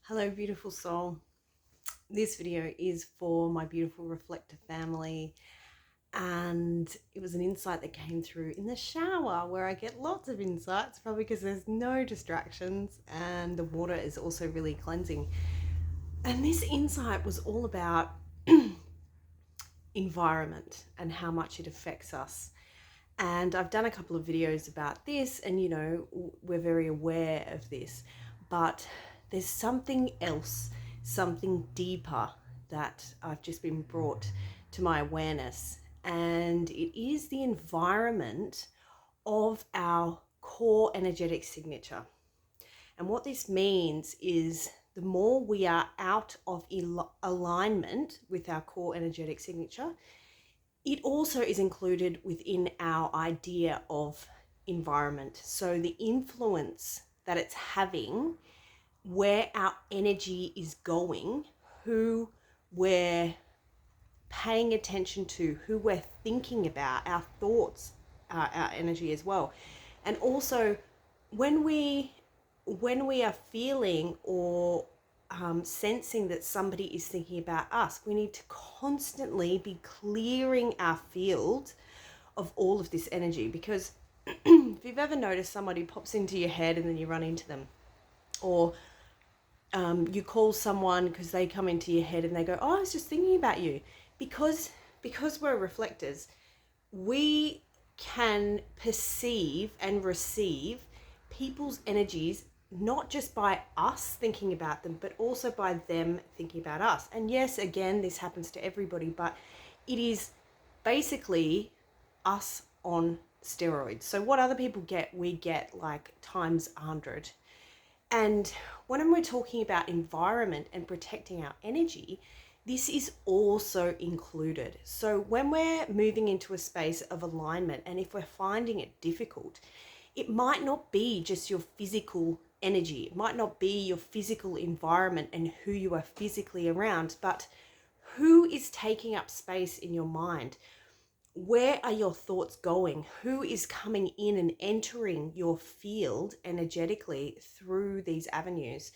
Hello, beautiful soul. This video is for my beautiful reflective family, and it was an insight that came through in the shower where I get lots of insights, probably because there's no distractions and the water is also really cleansing. And this insight was all about environment and how much it affects us. And I've done a couple of videos about this, and we're very aware of this, but there's something else, something deeper that I've just been brought to my awareness, and it is the environment of our core energetic signature. And what this means is the more we are out of alignment with our core energetic signature, it also is included within our idea of environment. So the influence that it's having, where our energy is going, who we're paying attention to, who we're thinking about, our thoughts, our energy as well. And also when we are feeling or sensing that somebody is thinking about us, we need to constantly be clearing our field of all of this energy. Because if you've ever noticed somebody pops into your head and then you run into them, or you call someone because they come into your head and they go, "Oh, I was just thinking about you," because we're reflectors, we can perceive and receive people's energies not just by us thinking about them, but also by them thinking about us. And yes, again, this happens to everybody, but it is basically us on steroids. So what other people get, we get like times 100. And when we're talking about environment and protecting our energy, this is also included. So when we're moving into a space of alignment, and if we're finding it difficult, it might not be just your physical energy. It might not be your physical environment and who you are physically around, but who is taking up space in your mind? Where are your thoughts going? Who is coming in and entering your field energetically through these avenues?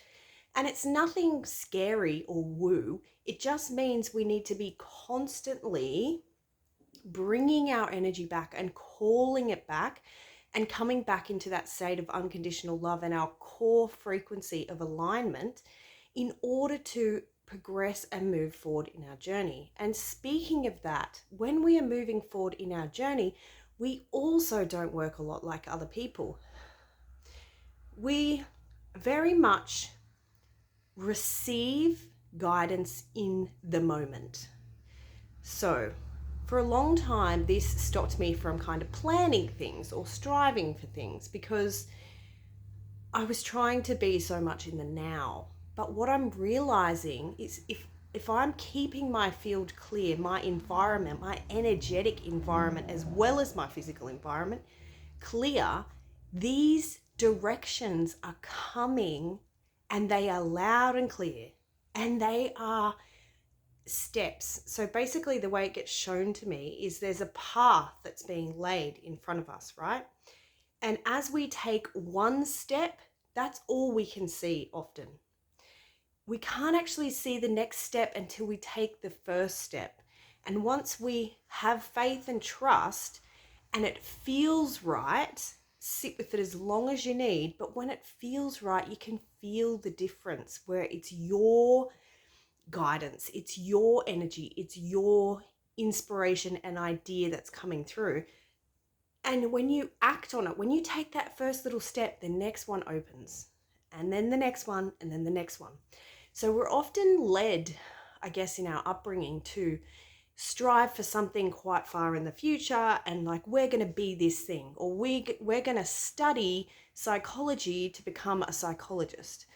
And it's nothing scary or woo. It just means we need to be constantly bringing our energy back and calling it back and coming back into that state of unconditional love and our core frequency of alignment in order to progress and move forward in our journey. And speaking of that, when we are moving forward in our journey, we also don't work a lot like other people. We very much receive guidance in the moment. So for a long time, this stopped me from kind of planning things or striving for things, because I was trying to be so much in the now. But what I'm realizing is if I'm keeping my field clear, my environment, my energetic environment, as well as my physical environment clear, these directions are coming, and they are loud and clear, and they are steps. So basically the way it gets shown to me is there's a path that's being laid in front of us, right? And as we take one step, that's all we can see often. We can't actually see the next step until we take the first step. And once we have faith and trust and it feels right, sit with it as long as you need. But when it feels right, you can feel the difference, where it's your guidance, it's your energy, it's your inspiration and idea that's coming through. And when you act on it, when you take that first little step, the next one opens, and then the next one, and then the next one. So we're often led, I guess, in our upbringing to strive for something quite far in the future, and like, we're going to be this thing, or we're going to study psychology to become a psychologist.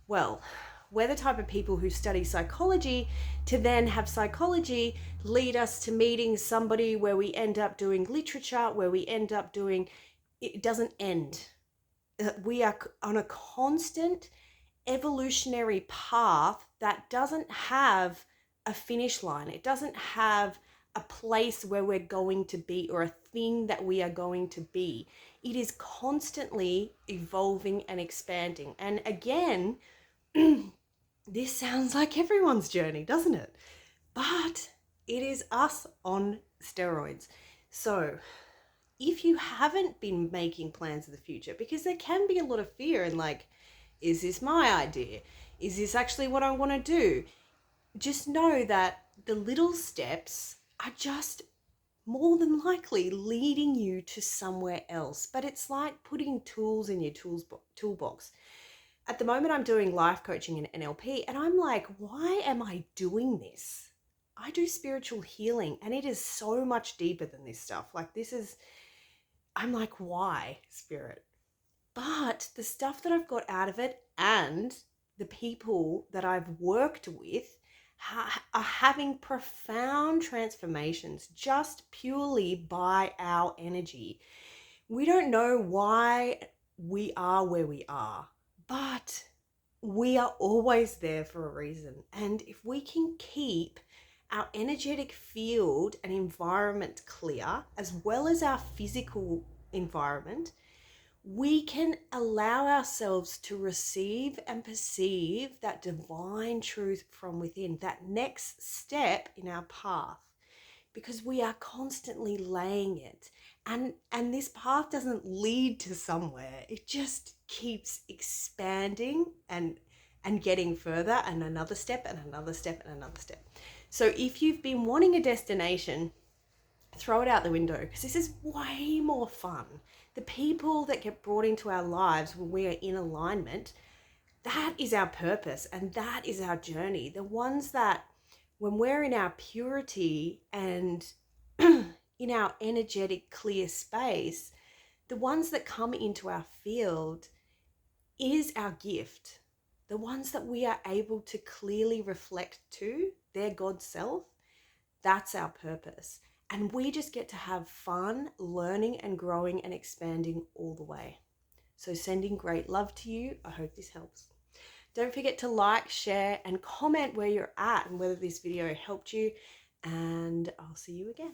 Well, we're the type of people who study psychology to then have psychology lead us to meeting somebody where we end up doing literature, where we end up doing, it doesn't end. We are on a constant evolutionary path that doesn't have a finish line. It doesn't have a place where we're going to be, or a thing that we are going to be. It is constantly evolving and expanding. And again, this sounds like everyone's journey, doesn't it? But it is us on steroids. So if you haven't been making plans for the future, because there can be a lot of fear and like, is this my idea? Is this actually what I want to do? Just know that the little steps are just more than likely leading you to somewhere else. But it's like putting tools in your toolbox. At the moment, I'm doing life coaching and NLP, and I'm like, why am I doing this? I do spiritual healing, and it is so much deeper than this stuff. Like, I'm like, why, spirit? But the stuff that I've got out of it and the people that I've worked with are having profound transformations just purely by our energy. We don't know why we are where we are, but we are always there for a reason. And if we can keep our energetic field and environment clear, as well as our physical environment, we can allow ourselves to receive and perceive that divine truth from within, that next step in our path, because we are constantly laying it. And this path doesn't lead to somewhere. It just keeps expanding and getting further, and another step and another step and another step. So if you've been wanting a destination, throw it out the window, because this is way more fun. The people that get brought into our lives when we are in alignment, that is our purpose and that is our journey. The ones that, when we're in our purity and in our energetic clear space, the ones that come into our field is our gift. The ones that we are able to clearly reflect to their God self, that's our purpose. And we just get to have fun learning and growing and expanding all the way. So sending great love to you. I hope this helps. Don't forget to like, share, and comment where you're at and whether this video helped you. And I'll see you again.